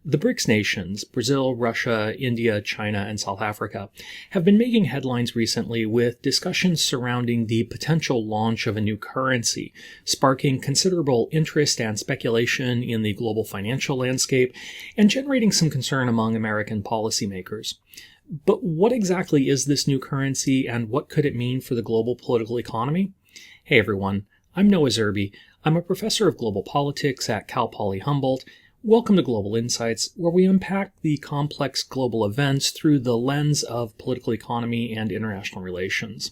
The BRICS nations, Brazil, Russia, India, China, and South Africa, have been making headlines recently with discussions surrounding the potential launch of a new currency, sparking considerable interest and speculation in the global financial landscape and generating some concern among American policymakers. But what exactly is this new currency and what could it mean for the global political economy? Hey everyone, I'm Noah Zerbe. I'm a professor of global politics at Cal Poly Humboldt. Welcome to Global Insights, where we unpack the complex global events through the lens of political economy and international relations.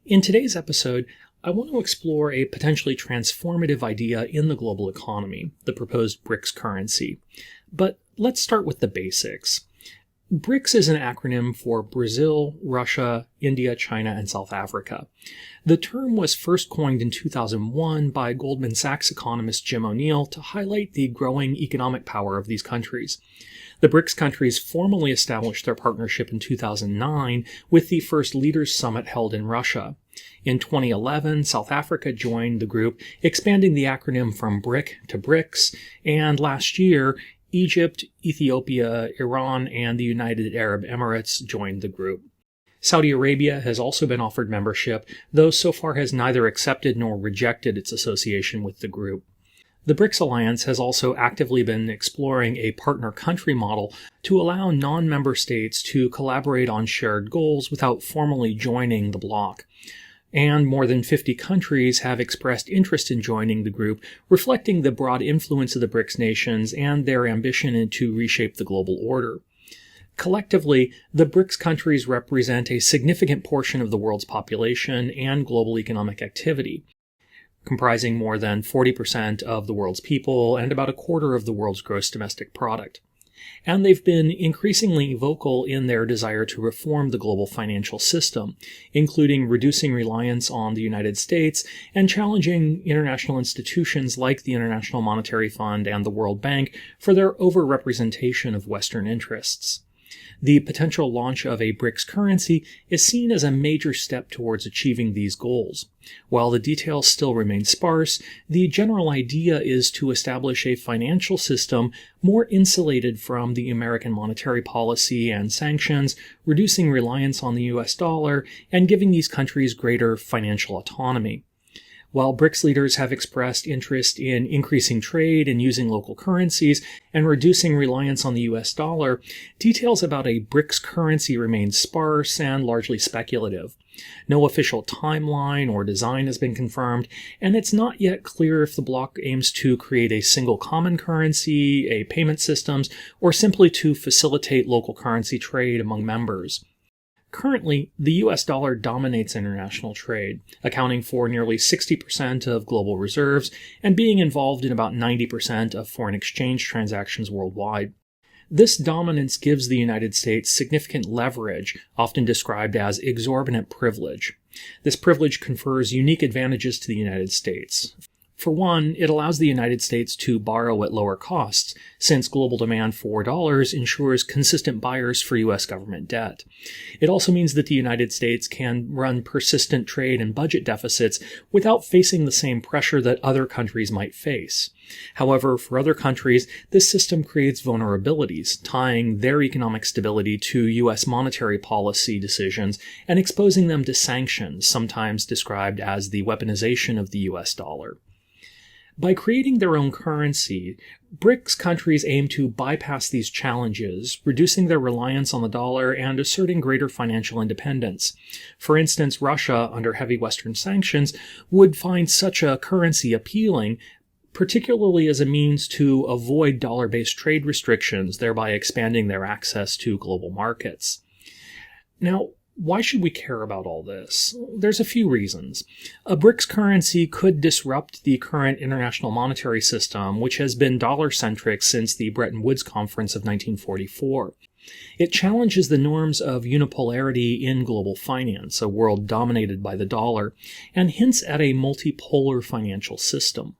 In today's episode, I want to explore a potentially transformative idea in the global economy, the proposed BRICS currency. But let's start with the basics. BRICS is an acronym for Brazil, Russia, India, China, and South Africa. The term was first coined in 2001 by Goldman Sachs economist Jim O'Neill to highlight the growing economic power of these countries. The BRICS countries formally established their partnership in 2009 with the first Leaders Summit held in Russia. In 2011, South Africa joined the group, expanding the acronym from BRIC to BRICS, and last year, Egypt, Ethiopia, Iran, and the United Arab Emirates joined the group. Saudi Arabia has also been offered membership, though so far has neither accepted nor rejected its association with the group. The BRICS alliance has also actively been exploring a partner country model to allow non-member states to collaborate on shared goals without formally joining the bloc. And more than 50 countries have expressed interest in joining the group, reflecting the broad influence of the BRICS nations and their ambition to reshape the global order. Collectively, the BRICS countries represent a significant portion of the world's population and global economic activity, comprising more than 40% of the world's people and about a quarter of the world's gross domestic product. And they've been increasingly vocal in their desire to reform the global financial system, including reducing reliance on the United States and challenging international institutions like the International Monetary Fund and the World Bank for their overrepresentation of Western interests. The potential launch of a BRICS currency is seen as a major step towards achieving these goals. While the details still remain sparse, the general idea is to establish a financial system more insulated from the American monetary policy and sanctions, reducing reliance on the US dollar, and giving these countries greater financial autonomy. While BRICS leaders have expressed interest in increasing trade and using local currencies and reducing reliance on the US dollar, details about a BRICS currency remain sparse and largely speculative. No official timeline or design has been confirmed, and it's not yet clear if the bloc aims to create a single common currency, a payment systems, or simply to facilitate local currency trade among members. Currently, the US dollar dominates international trade, accounting for nearly 60% of global reserves and being involved in about 90% of foreign exchange transactions worldwide. This dominance gives the United States significant leverage, often described as exorbitant privilege. This privilege confers unique advantages to the United States. For one, it allows the United States to borrow at lower costs, since global demand for dollars ensures consistent buyers for U.S. government debt. It also means that the United States can run persistent trade and budget deficits without facing the same pressure that other countries might face. However, for other countries, this system creates vulnerabilities, tying their economic stability to U.S. monetary policy decisions and exposing them to sanctions, sometimes described as the weaponization of the U.S. dollar. By creating their own currency, BRICS countries aim to bypass these challenges, reducing their reliance on the dollar and asserting greater financial independence. For instance, Russia, under heavy Western sanctions, would find such a currency appealing, particularly as a means to avoid dollar-based trade restrictions, thereby expanding their access to global markets. Now, why should we care about all this? There's a few reasons. A BRICS currency could disrupt the current international monetary system, which has been dollar-centric since the Bretton Woods Conference of 1944. It challenges the norms of unipolarity in global finance, a world dominated by the dollar, and hints at a multipolar financial system.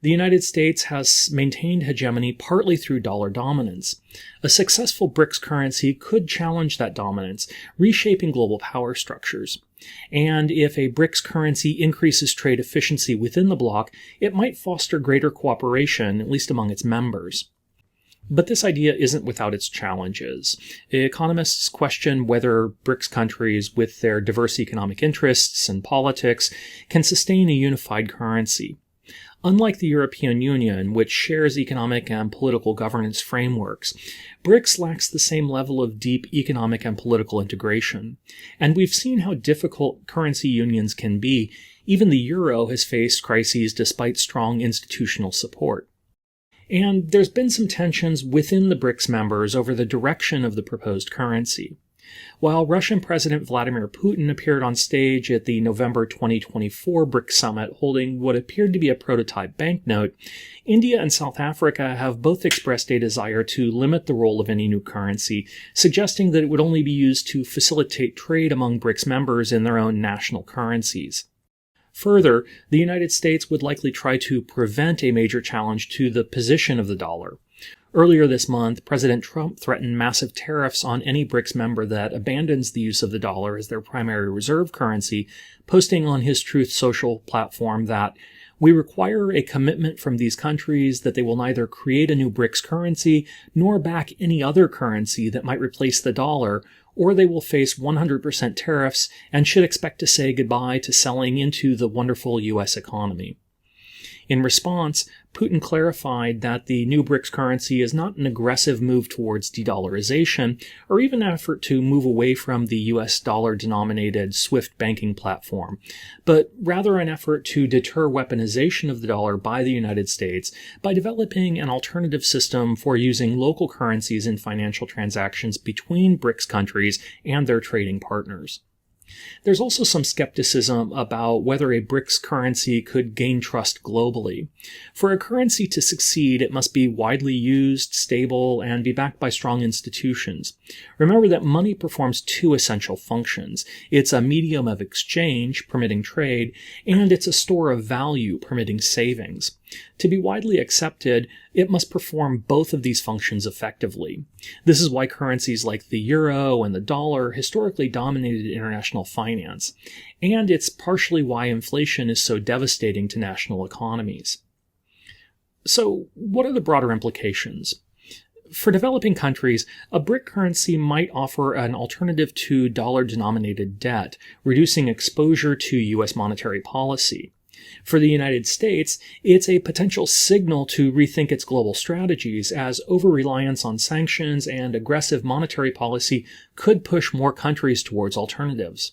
The United States has maintained hegemony partly through dollar dominance. A successful BRICS currency could challenge that dominance, reshaping global power structures. And if a BRICS currency increases trade efficiency within the bloc, it might foster greater cooperation, at least among its members. But this idea isn't without its challenges. Economists question whether BRICS countries, with their diverse economic interests and politics, can sustain a unified currency. Unlike the European Union, which shares economic and political governance frameworks, BRICS lacks the same level of deep economic and political integration. And we've seen how difficult currency unions can be. Even the euro has faced crises despite strong institutional support. And there's been some tensions within the BRICS members over the direction of the proposed currency. While Russian President Vladimir Putin appeared on stage at the November 2024 BRICS summit holding what appeared to be a prototype banknote, India and South Africa have both expressed a desire to limit the role of any new currency, suggesting that it would only be used to facilitate trade among BRICS members in their own national currencies. Further, the United States would likely try to prevent a major challenge to the position of the dollar. Earlier this month, President Trump threatened massive tariffs on any BRICS member that abandons the use of the dollar as their primary reserve currency, posting on his Truth Social platform that we require a commitment from these countries that they will neither create a new BRICS currency nor back any other currency that might replace the dollar, or they will face 100% tariffs and should expect to say goodbye to selling into the wonderful U.S. economy. In response, Putin clarified that the new BRICS currency is not an aggressive move towards de-dollarization or even an effort to move away from the U.S. dollar-denominated SWIFT banking platform, but rather an effort to deter weaponization of the dollar by the United States by developing an alternative system for using local currencies in financial transactions between BRICS countries and their trading partners. There's also some skepticism about whether a BRICS currency could gain trust globally. For a currency to succeed, it must be widely used, stable, and be backed by strong institutions. Remember that money performs two essential functions. It's a medium of exchange, permitting trade, and it's a store of value, permitting savings. To be widely accepted, it must perform both of these functions effectively. This is why currencies like the euro and the dollar historically dominated international finance, and it's partially why inflation is so devastating to national economies. So, what are the broader implications? For developing countries, a BRIC currency might offer an alternative to dollar-denominated debt, reducing exposure to U.S. monetary policy. For the United States, it's a potential signal to rethink its global strategies, as over-reliance on sanctions and aggressive monetary policy could push more countries towards alternatives.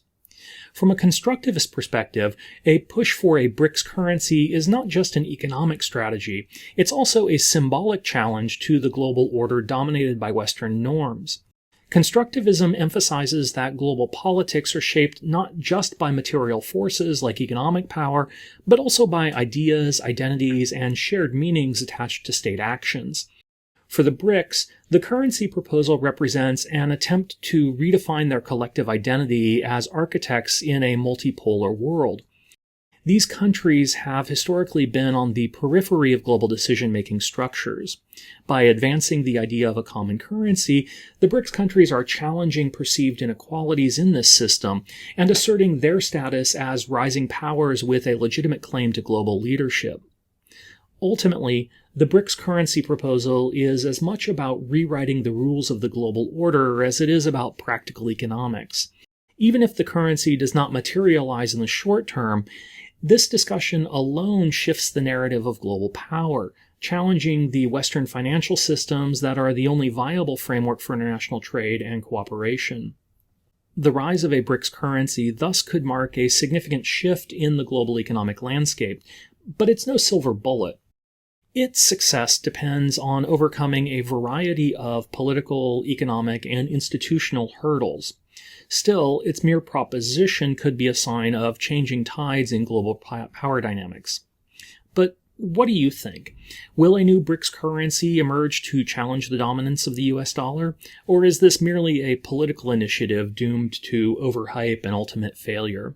From a constructivist perspective, a push for a BRICS currency is not just an economic strategy, it's also a symbolic challenge to the global order dominated by Western norms. Constructivism emphasizes that global politics are shaped not just by material forces like economic power, but also by ideas, identities, and shared meanings attached to state actions. For the BRICS, the currency proposal represents an attempt to redefine their collective identity as architects in a multipolar world. These countries have historically been on the periphery of global decision-making structures. By advancing the idea of a common currency, the BRICS countries are challenging perceived inequalities in this system and asserting their status as rising powers with a legitimate claim to global leadership. Ultimately, the BRICS currency proposal is as much about rewriting the rules of the global order as it is about practical economics. Even if the currency does not materialize in the short term, this discussion alone shifts the narrative of global power, challenging the Western financial systems that are the only viable framework for international trade and cooperation. The rise of a BRICS currency thus could mark a significant shift in the global economic landscape, but it's no silver bullet. Its success depends on overcoming a variety of political, economic, and institutional hurdles. Still, its mere proposition could be a sign of changing tides in global power dynamics. But what do you think? Will a new BRICS currency emerge to challenge the dominance of the US dollar? Or is this merely a political initiative doomed to overhype and ultimate failure?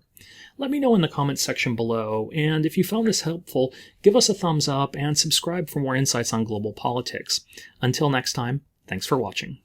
Let me know in the comments section below, and if you found this helpful, give us a thumbs up and subscribe for more insights on global politics. Until next time, thanks for watching.